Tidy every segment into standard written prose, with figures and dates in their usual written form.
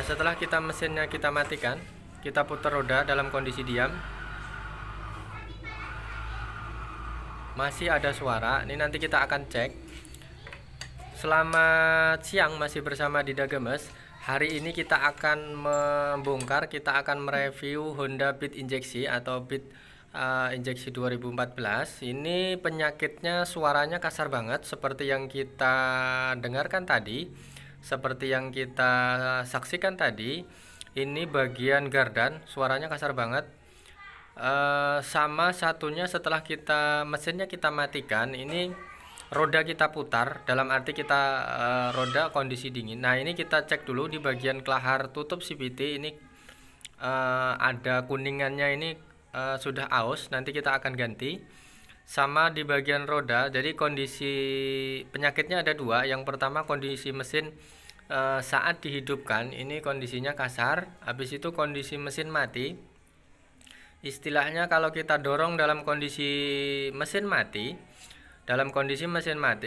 Nah, setelah mesinnya kita matikan, kita putar roda dalam kondisi diam. Masih ada suara. Ini nanti kita akan cek. Selamat siang, masih bersama Dida Gemes. Hari ini kita akan membongkar, kita akan mereview Honda Beat injeksi atau Beat injeksi 2014. Ini penyakitnya suaranya kasar banget seperti yang kita dengarkan tadi, seperti yang kita saksikan tadi. Ini bagian gardan suaranya kasar banget. Sama satunya setelah mesinnya kita matikan, ini roda kita putar, dalam arti kita roda kondisi dingin. Nah, ini kita cek dulu di bagian kelahar tutup CVT ini ada kuningannya, ini sudah aus, nanti kita akan ganti. Sama di bagian roda, jadi kondisi penyakitnya ada dua. Yang pertama kondisi mesin saat dihidupkan ini kondisinya kasar, habis itu kondisi mesin mati. Istilahnya kalau kita dorong dalam kondisi mesin mati,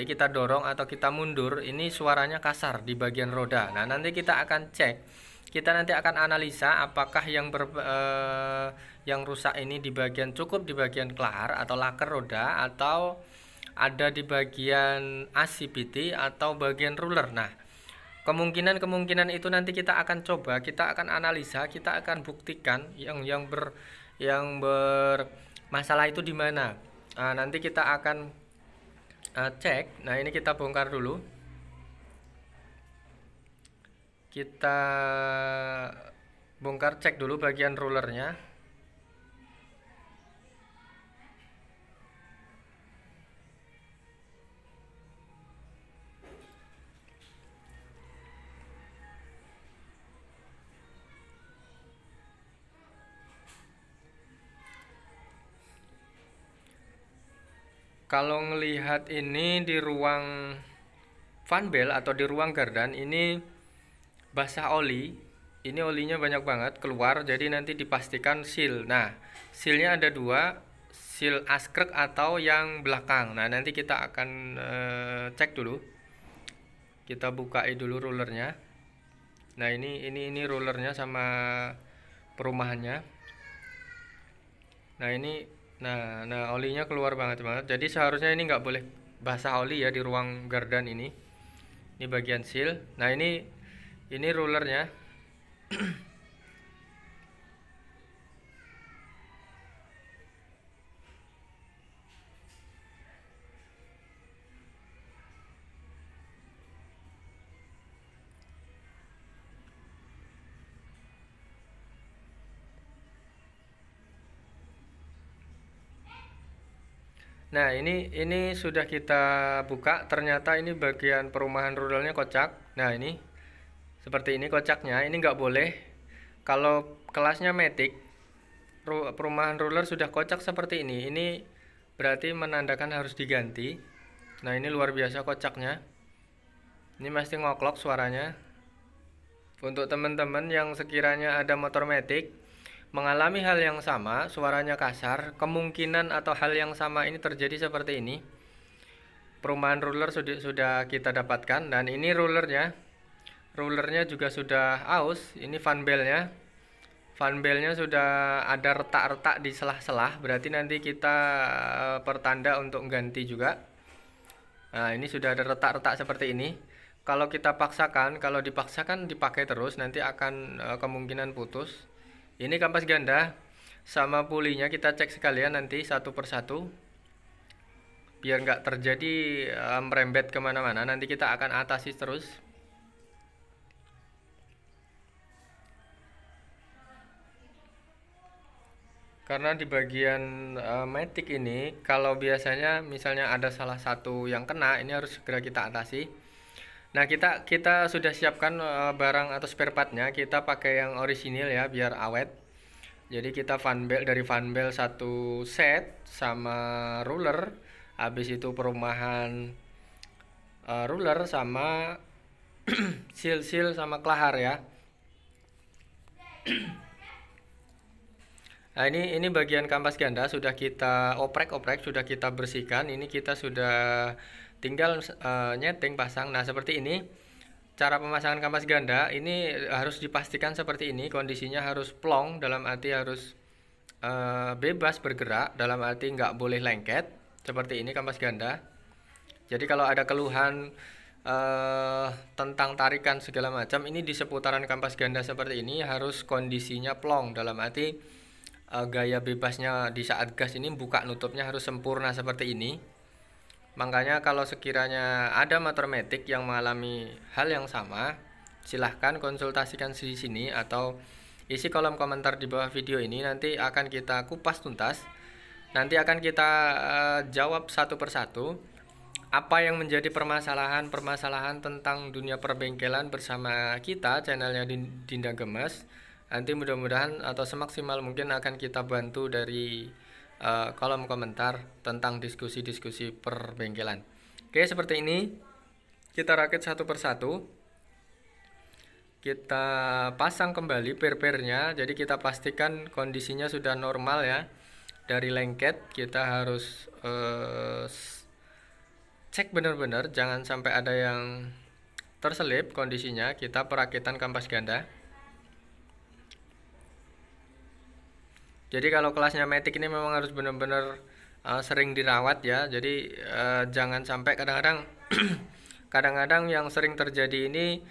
kita dorong atau kita mundur, ini suaranya kasar di bagian roda. Nah, nanti kita akan cek, kita nanti akan analisa apakah yang rusak ini cukup di bagian kelahar atau laker roda, atau ada di bagian ACPT atau bagian ruler. Nah, kemungkinan itu nanti kita akan coba, kita akan analisa, kita akan buktikan yang bermasalah itu di mana. Nah, nanti kita akan cek. Nah, ini kita bongkar dulu. Kita bongkar, cek dulu bagian rulernya. Kalau ngelihat ini di ruang fan belt atau di ruang gardan, ini basah oli. Ini olinya banyak banget keluar, jadi nanti dipastikan seal. Nah, sealnya ada dua, seal askrek atau yang belakang. Nah, nanti kita akan cek dulu. Kita bukain dulu rulernya. Nah, ini rulernya sama perumahannya. Nah, ini Nah, olinya keluar banget. Jadi seharusnya ini nggak boleh basah oli ya di ruang gardan ini. Ini bagian seal. Nah, ini rulernya. Nah, ini sudah kita buka, ternyata ini bagian perumahan rulernya kocak. Nah, ini seperti ini kocaknya. Ini nggak boleh. Kalau kelasnya Matic, perumahan ruler sudah kocak seperti ini berarti menandakan harus diganti. Nah, ini luar biasa kocaknya. Ini mesti ngoklok suaranya. Untuk teman-teman yang sekiranya ada motor Matic mengalami hal yang sama, suaranya kasar, kemungkinan atau hal yang sama ini terjadi seperti ini. Perumahan ruler sudah kita dapatkan, dan ini rulernya juga sudah aus. Ini fan belnya sudah ada retak-retak di selah-selah, berarti nanti kita pertanda untuk ganti juga. Nah, ini sudah ada retak-retak seperti ini. Kalau dipaksakan dipakai terus, nanti akan kemungkinan putus. Ini kampas ganda sama pulinya kita cek sekalian nanti satu persatu, biar nggak terjadi merembet kemana-mana. Nanti kita akan atasi terus. Karena di bagian Matic ini, kalau biasanya misalnya ada salah satu yang kena, ini harus segera kita atasi. Nah, kita sudah siapkan barang atau spare partnya. Kita pakai yang orisinil ya, biar awet. Jadi kita dari fan belt satu set sama ruler, habis itu perumahan ruler sama seal sama kelahar ya. Nah, ini bagian kampas ganda sudah kita oprek, sudah kita bersihkan. Ini kita sudah tinggal nyeting pasang. Nah, seperti ini. cara pemasangan kampas ganda ini harus dipastikan seperti ini, kondisinya harus plong, dalam arti harus bebas bergerak, dalam arti nggak boleh lengket, seperti ini kampas ganda. Jadi kalau ada keluhan tentang tarikan segala macam, ini di seputaran kampas ganda seperti ini harus kondisinya plong, dalam arti gaya bebasnya di saat gas ini buka nutupnya harus sempurna seperti ini. Makanya kalau sekiranya ada motor matic yang mengalami hal yang sama, silahkan konsultasikan di sini atau isi kolom komentar di bawah video ini, nanti akan kita kupas tuntas. Nanti akan kita jawab satu persatu apa yang menjadi permasalahan tentang dunia perbengkelan bersama kita, channelnya Dinda Gemas. Nanti mudah-mudahan atau semaksimal mungkin akan kita bantu dari kolom komentar tentang diskusi-diskusi perbengkelan. Oke, seperti ini kita rakit satu persatu, kita pasang kembali per-pernya. Jadi kita pastikan kondisinya sudah normal ya. Dari lengket kita harus cek benar-benar, jangan sampai ada yang terselip kondisinya. Kita perakitan kampas ganda. Jadi kalau kelasnya matic ini memang harus benar-benar sering dirawat ya. Jadi jangan sampai kadang-kadang yang sering terjadi ini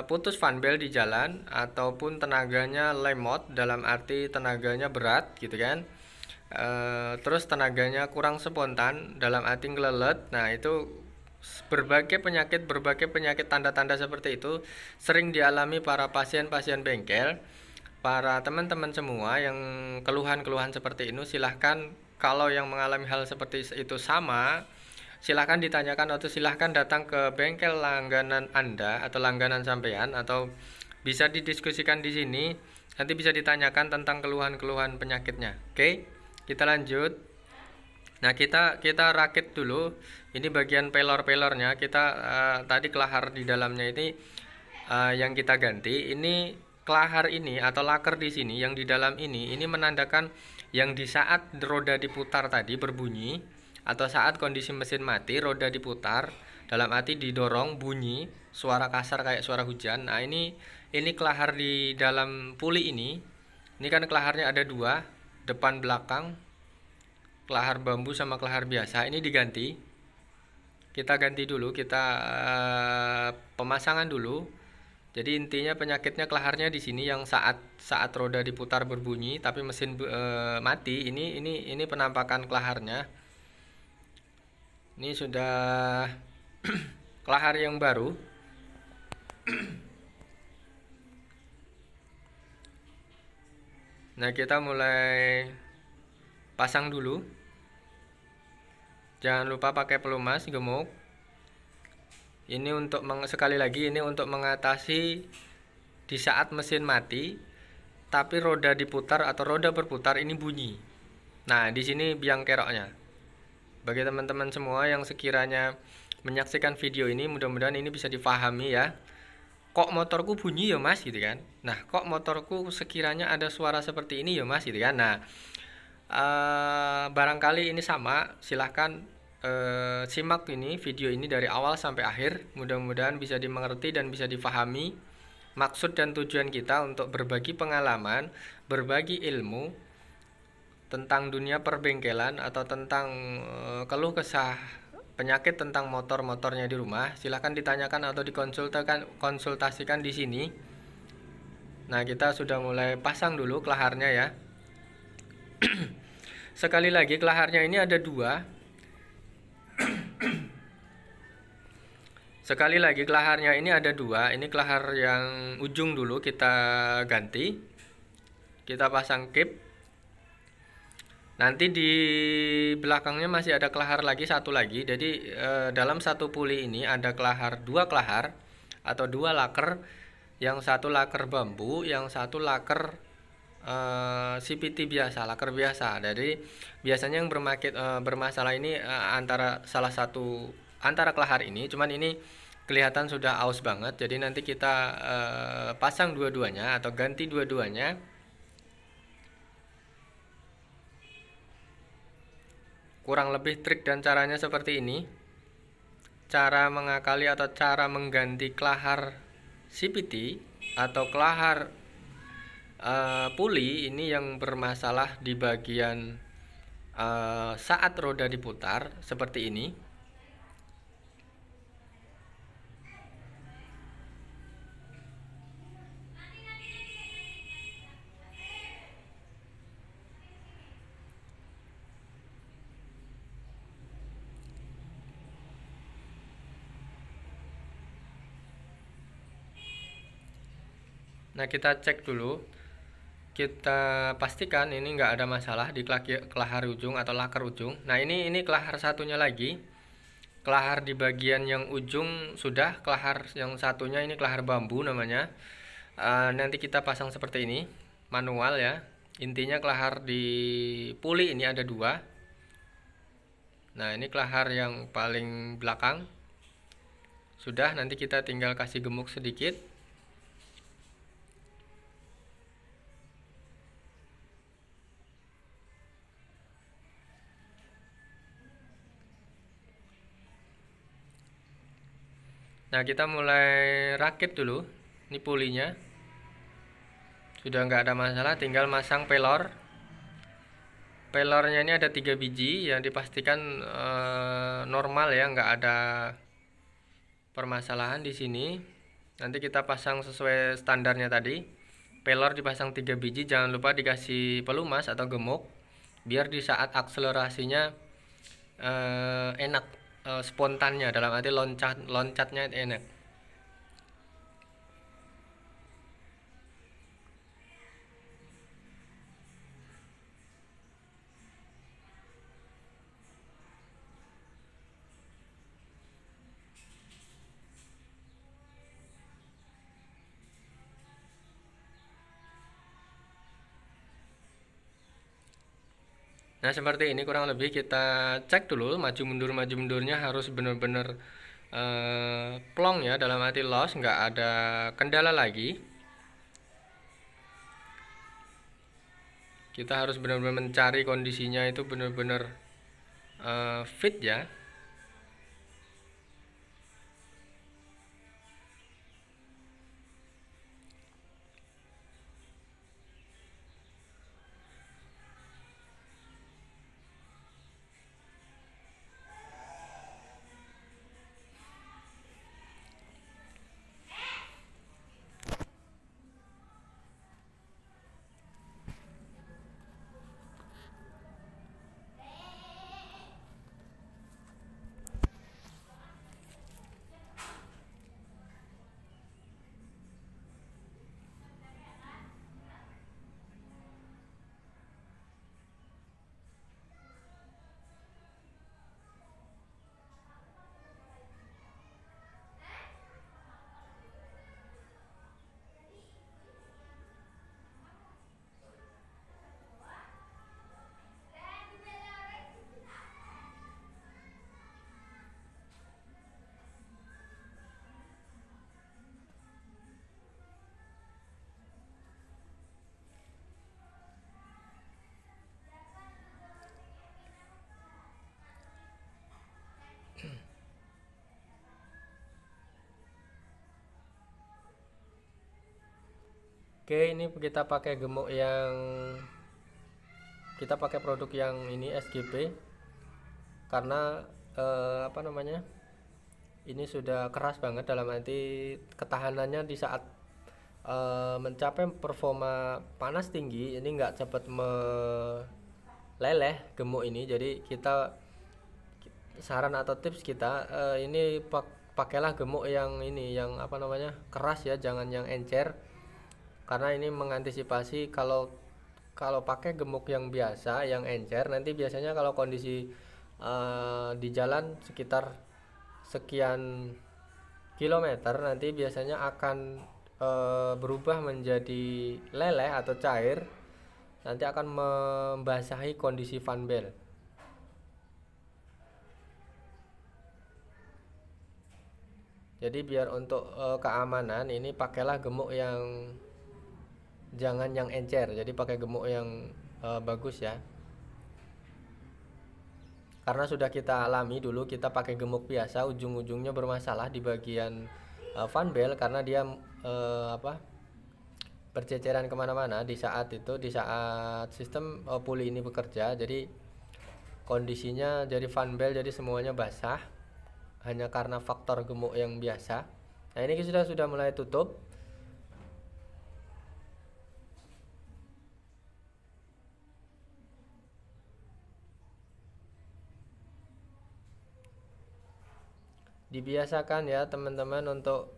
putus fan belt di jalan, ataupun tenaganya lemot, dalam arti tenaganya berat gitu kan. Terus tenaganya kurang spontan, dalam arti ngelelet. Nah itu berbagai penyakit tanda-tanda seperti itu sering dialami para pasien-pasien bengkel. Para teman-teman semua yang keluhan-keluhan seperti ini, silahkan kalau yang mengalami hal seperti itu sama, silahkan ditanyakan atau silahkan datang ke bengkel langganan Anda atau langganan sampean, atau bisa didiskusikan di sini. Nanti bisa ditanyakan tentang keluhan-keluhan penyakitnya. Oke, kita lanjut. Nah, kita rakit dulu. Ini bagian pelor-pelornya. Kita tadi kelahar di dalamnya ini yang kita ganti. Ini kelahar ini atau laker di sini yang di dalam ini menandakan yang di saat roda diputar tadi berbunyi, atau saat kondisi mesin mati roda diputar, dalam arti didorong bunyi suara kasar kayak suara hujan. Nah ini kelahar di dalam puli ini kan kelaharnya ada dua, depan belakang, kelahar bambu sama kelahar biasa. Ini diganti, kita ganti dulu, kita pemasangan dulu. Jadi intinya penyakitnya kelaharnya di sini yang saat roda diputar berbunyi tapi mesin mati. Ini penampakan kelaharnya. Ini sudah kelahar yang baru. Nah, kita mulai pasang dulu. Jangan lupa pakai pelumas gemuk. Ini untuk sekali lagi ini untuk mengatasi di saat mesin mati tapi roda diputar atau roda berputar ini bunyi. Nah, di sini biang keroknya. Bagi teman-teman semua yang sekiranya menyaksikan video ini, mudah-mudahan ini bisa difahami ya. Kok motorku bunyi ya Mas gitu kan. Nah, kok motorku sekiranya ada suara seperti ini ya Mas gitu kan. Nah, barangkali ini sama, silahkan simak ini video ini dari awal sampai akhir. Mudah-mudahan bisa dimengerti dan bisa difahami maksud dan tujuan kita untuk berbagi pengalaman, berbagi ilmu tentang dunia perbengkelan atau tentang keluh kesah penyakit tentang motor-motornya di rumah. Silahkan ditanyakan atau konsultasikan di sini. Nah, kita sudah mulai pasang dulu kelaharnya ya. Sekali lagi kelaharnya ini ada dua. Sekali lagi kelaharnya ini ada dua. Ini kelahar yang ujung dulu kita ganti. Kita pasang kip. Nanti di belakangnya masih ada kelahar lagi, satu lagi. Jadi dalam satu puli ini ada dua kelahar atau dua laker. Yang satu laker bambu, yang satu laker CPT biasa, laker biasa. Jadi biasanya yang bermasalah ini antara kelahar ini, cuman ini kelihatan sudah aus banget. Jadi nanti kita pasang dua-duanya atau ganti dua-duanya. Kurang lebih trik dan caranya seperti ini. cara mengakali atau cara mengganti kelahar CVT atau kelahar puli ini yang bermasalah di bagian saat roda diputar seperti ini. Nah, kita cek dulu, kita pastikan ini nggak ada masalah di kelahar ujung atau laker ujung. Nah, ini kelahar satunya lagi, kelahar di bagian yang ujung sudah, kelahar yang satunya ini kelahar bambu namanya. Nanti kita pasang seperti ini, manual ya. Intinya kelahar di puli ini ada dua. Nah, ini kelahar yang paling belakang sudah, nanti kita tinggal kasih gemuk sedikit. Nah, kita mulai rakit dulu. Ini pulinya sudah nggak ada masalah, tinggal masang pelor. Pelornya ini ada 3 biji yang dipastikan normal ya, nggak ada permasalahan di sini. Nanti kita pasang sesuai standarnya tadi. Pelor dipasang 3 biji, jangan lupa dikasih pelumas atau gemuk biar di saat akselerasinya enak, spontannya, dalam arti loncatnya enak. Nah, seperti ini kurang lebih. Kita cek dulu maju mundurnya harus benar-benar plong ya, dalam arti loss, nggak ada kendala lagi. Kita harus benar-benar mencari kondisinya itu benar-benar fit ya. Oke, ini kita pakai gemuk yang kita pakai produk yang ini SGP karena apa namanya, ini sudah keras banget, dalam arti ketahanannya di saat mencapai performa panas tinggi ini nggak cepat meleleh gemuk ini. Jadi kita saran atau tips kita ini pakailah gemuk yang ini, yang apa namanya, keras ya, jangan yang encer, karena ini mengantisipasi kalau pakai gemuk yang biasa yang encer, nanti biasanya kalau kondisi di jalan sekitar sekian kilometer nanti biasanya akan berubah menjadi leleh atau cair, nanti akan membasahi kondisi fan belt. Jadi biar untuk keamanan ini pakailah gemuk yang jangan yang encer, jadi pakai gemuk yang bagus ya. Karena sudah kita alami dulu, kita pakai gemuk biasa, ujung-ujungnya bermasalah di bagian fan belt karena dia apa, berceceran kemana-mana di saat itu, di saat sistem puli ini bekerja. Jadi kondisinya jadi fan belt, jadi semuanya basah hanya karena faktor gemuk yang biasa. Nah ini sudah mulai tutup. Dibiasakan ya teman-teman untuk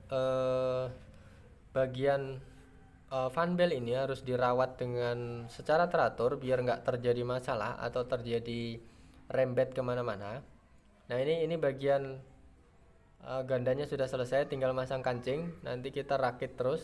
bagian fan belt ini harus dirawat dengan secara teratur biar nggak terjadi masalah atau terjadi rembet kemana-mana. Nah ini bagian gandanya sudah selesai, tinggal masang kancing, nanti kita rakit terus.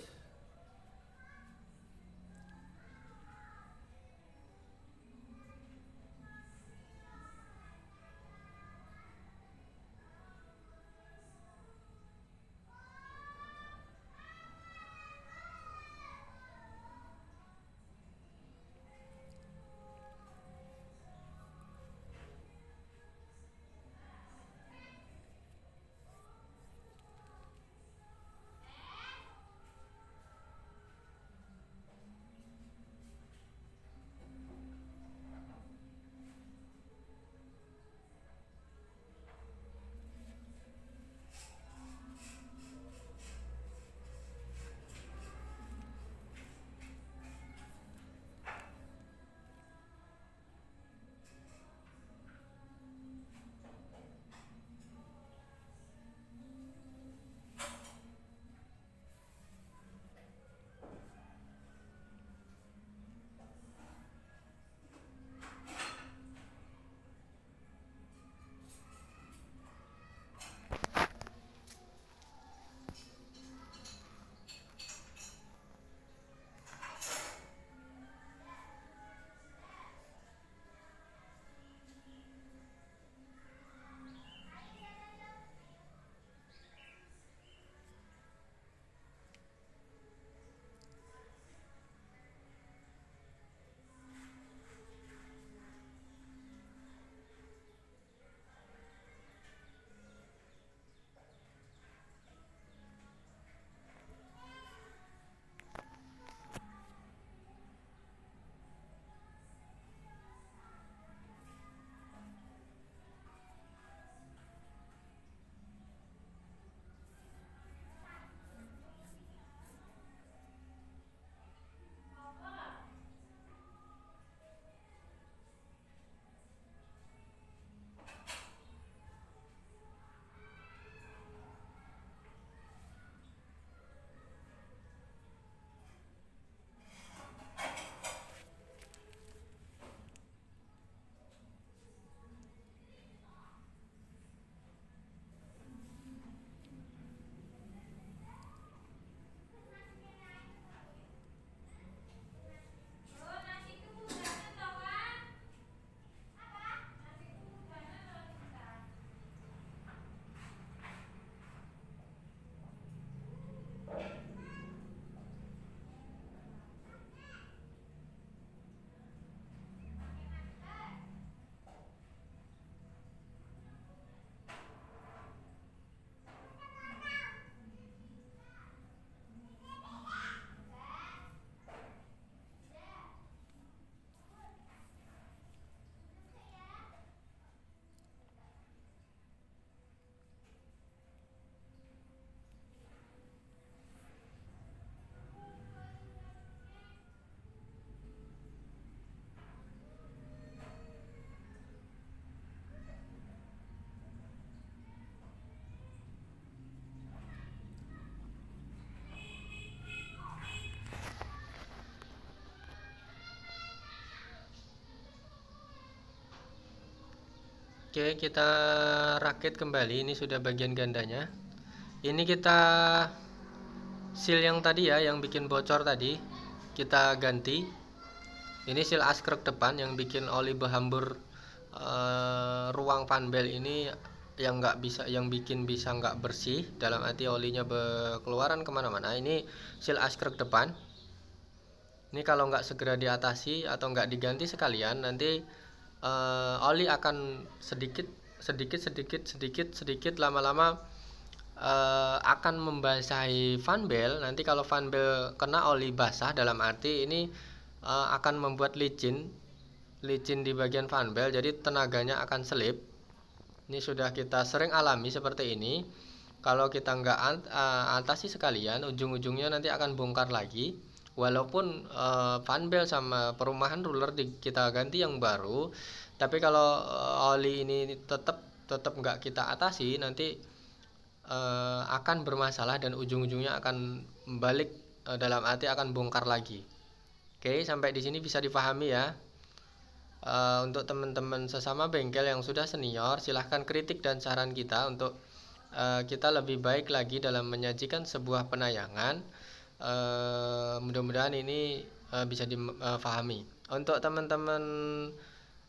Oke, kita rakit kembali. Ini sudah bagian gandanya. Ini kita seal yang tadi ya, yang bikin bocor tadi, kita ganti. Ini seal askrek depan yang bikin oli berhambur ruang fan belt ini, yang nggak bisa, yang bikin bisa nggak bersih, dalam arti olinya berkeluaran kemana-mana. Ini seal askrek depan. Ini kalau nggak segera diatasi atau nggak diganti sekalian, nanti oli akan sedikit sedikit lama-lama akan membasahi fan belt. Nanti kalau fan belt kena oli basah, dalam arti ini akan membuat licin di bagian fan belt, jadi tenaganya akan selip. Ini sudah kita sering alami seperti ini. Kalau kita nggak atasi sekalian, ujung-ujungnya nanti akan bongkar lagi. Walaupun fan belt sama perumahan ruler kita ganti yang baru, tapi kalau oli ini tetap nggak kita atasi, nanti akan bermasalah dan ujung-ujungnya akan balik, dalam arti akan bongkar lagi. Oke, sampai di sini bisa dipahami ya. Untuk teman-teman sesama bengkel yang sudah senior, silahkan kritik dan saran kita untuk kita lebih baik lagi dalam menyajikan sebuah penayangan. Mudah-mudahan ini bisa dipahami. Untuk teman-teman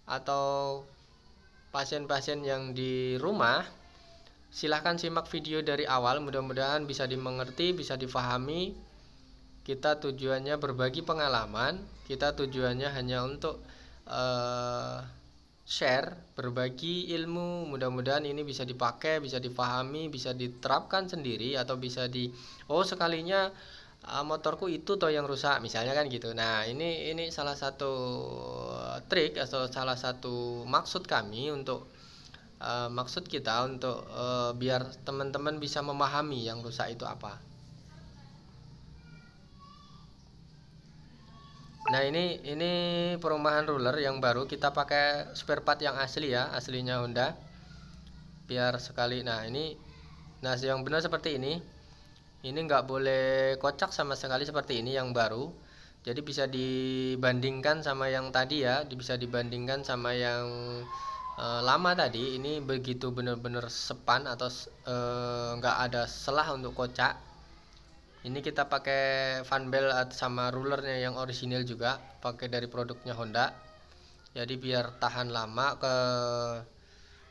atau pasien-pasien yang di rumah, silahkan simak video dari awal, mudah-mudahan bisa dimengerti, bisa difahami. Kita tujuannya berbagi pengalaman, kita tujuannya hanya untuk share, berbagi ilmu. Mudah-mudahan ini bisa dipakai, bisa difahami, bisa diterapkan sendiri, atau bisa sekalinya motorku itu toh yang rusak, misalnya kan gitu. Nah, ini salah satu trik atau salah satu maksud kami untuk maksud kita untuk biar teman-teman bisa memahami yang rusak itu apa. Nah, ini perumahan ruler yang baru, kita pakai spare part yang asli ya, aslinya Honda. Biar sekali. Nah, yang benar seperti ini. Ini nggak boleh kocak sama sekali seperti ini yang baru. Jadi bisa dibandingkan sama yang tadi ya, bisa dibandingkan sama yang lama tadi. Ini begitu benar-benar sepan atau nggak ada celah untuk kocak. Ini kita pakai fan belt sama rulernya yang orisinil juga, pakai dari produknya Honda. Jadi biar tahan lama,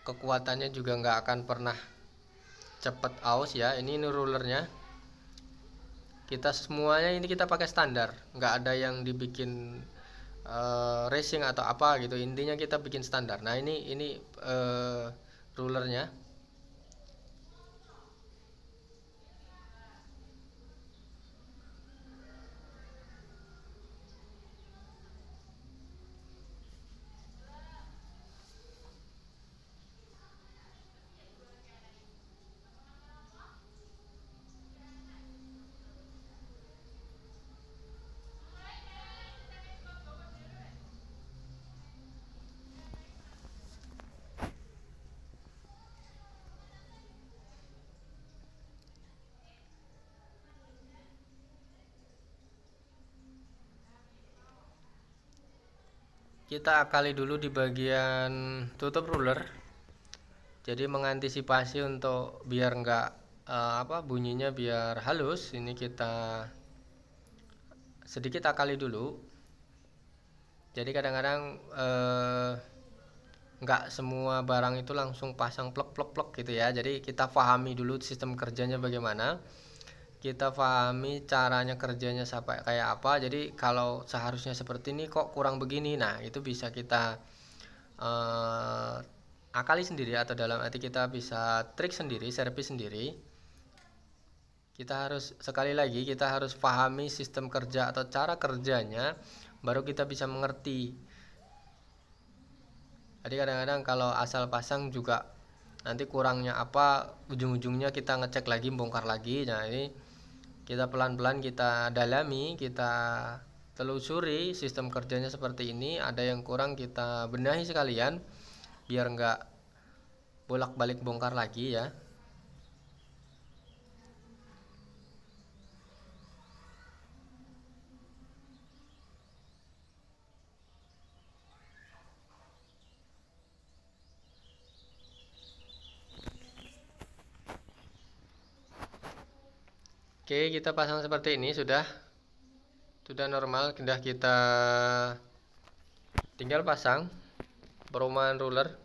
kekuatannya juga nggak akan pernah cepet aus ya. Ini rulernya. Kita semuanya ini kita pakai standar, nggak ada yang dibikin racing atau apa gitu. Intinya kita bikin standar. Nah, ini rulernya. Kita akali dulu di bagian tutup ruler. Jadi mengantisipasi untuk biar nggak bunyinya biar halus, ini kita sedikit akali dulu. Jadi kadang-kadang nggak semua barang itu langsung pasang plek gitu ya. Jadi kita pahami dulu sistem kerjanya bagaimana, kita pahami caranya kerjanya sampai kayak apa. Jadi kalau seharusnya seperti ini kok kurang begini, nah itu bisa kita akali sendiri, atau dalam arti kita bisa trik sendiri, servis sendiri. Kita harus, sekali lagi, kita harus pahami sistem kerja atau cara kerjanya, baru kita bisa mengerti. Jadi kadang-kadang kalau asal pasang juga nanti kurangnya apa, ujung-ujungnya kita ngecek lagi, bongkar lagi. Nah, ini kita pelan-pelan kita dalami, kita telusuri sistem kerjanya seperti ini. Ada yang kurang kita benahi sekalian biar nggak bolak-balik bongkar lagi ya. Oke, kita pasang seperti ini sudah normal. Sudah kita tinggal pasang perumahan ruler.